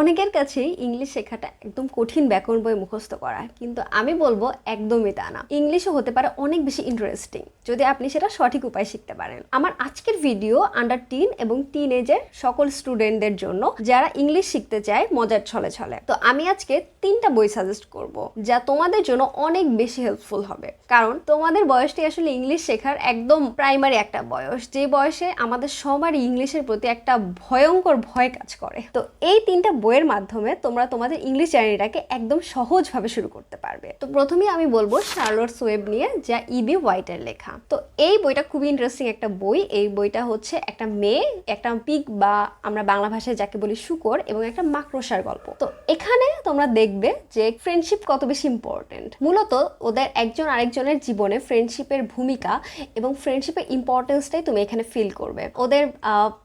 অনেকের কাছেই ইংলিশ শেখাটা একদম কঠিন ব্যাকরণ বই মুখস্থ করা, কিন্তু আমি বলবো একদমই তা না। ইংলিশও হতে পারে অনেক বেশি ইন্টারেস্টিং যদি আপনি সেটা সঠিক উপায়ে শিখতে পারেন। আমার আজকের ভিডিও আন্ডার 10 এবং টিন এজের সকল স্টুডেন্টদের জন্য যারা ইংলিশ শিখতে চায় মজার ছলে ছলে। তো আমি আজকে 3টা বই সাজেস্ট করব যা তোমাদের জন্য অনেক বেশি হেল্পফুল হবে, কারণ তোমাদের বয়সটি আসলে ইংলিশ শেখার একদম প্রাইমারি একটা বয়স, যে বয়সে আমাদের সবারই ইংলিশের প্রতি একটা ভয়ঙ্কর ভয় কাজ করে। তো এই 3টা বইয়ের মাধ্যমে তোমরা তোমাদের ইংলিশ জার্নিটাকে একদম সহজভাবে শুরু করতে পারবে। তো প্রথমেই আমি বলবো শার্লট ওয়েব নিয়ে, যা ইবি হোয়াইটের লেখা। তো এই বইটা খুবই ইন্টারেস্টিং একটা বই। এই বইটা হচ্ছে একটা মেয়ে, একটা পিগ বা আমরা বাংলা ভাষায় যাকে বলি শূকর, এবং একটা মাকড়সার গল্প। তো এখানে তোমরা দেখবে যে ফ্রেন্ডশিপ কত বেশি ইম্পর্টেন্ট। মূলত ওদের একজন আরেকজনের জীবনে ফ্রেন্ডশিপের ভূমিকা এবং ফ্রেন্ডশিপের ইম্পর্টেন্সটাই তুমি এখানে ফিল করবে। ওদের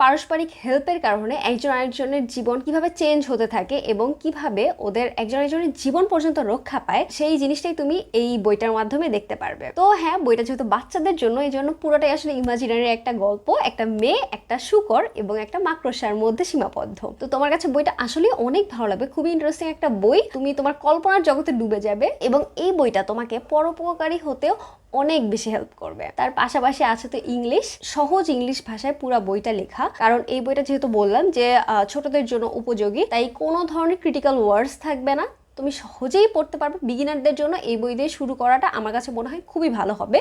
পারস্পরিক হেল্পের কারণে একজন আরেকজনের জীবন কিভাবে চেঞ্জ হতে থাকে এবং কিভাবে ওদের একজন আরেকজনের জীবন পর্যন্ত রক্ষা পায়, সেই জিনিসটাই তুমি এই বইটার মাধ্যমে দেখতে পারবে। তো হ্যাঁ, বইটা যেহেতু বাচ্চাদের জন্য, এই জন্য পুরোটাই আসলে ইমাজিনারি একটা গল্প, একটা মেয়ে, একটা শূকর এবং একটা মাকড়সার মধ্যে সীমাবদ্ধ। তো তোমার কাছে বইটা আসলে অনেক ভালো লাগবে, খুবই ইন্টারেস্টিং একটা বই। তুমি তোমার কল্পনার জগতে ডুবে যাবে এবং এই বইটা তোমাকে পরোপকারী হতেও অনেক বেশি হেল্প করবে। তার পাশাপাশি আছে তো ইংলিশ, সহজ ইংলিশ ভাষায় পুরো বইটা লেখা, কারণ এই বইটা যেহেতু বললাম যে ছোটদের জন্য উপযোগী, তাই কোনো ধরনের ক্রিটিক্যাল ওয়ার্ডস থাকবে না, তুমি সহজেই পড়তে পারবে। বিগিনারদের জন্য এই বই দিয়ে শুরু করাটা আমার কাছে মনে হয় খুবই ভালো হবে।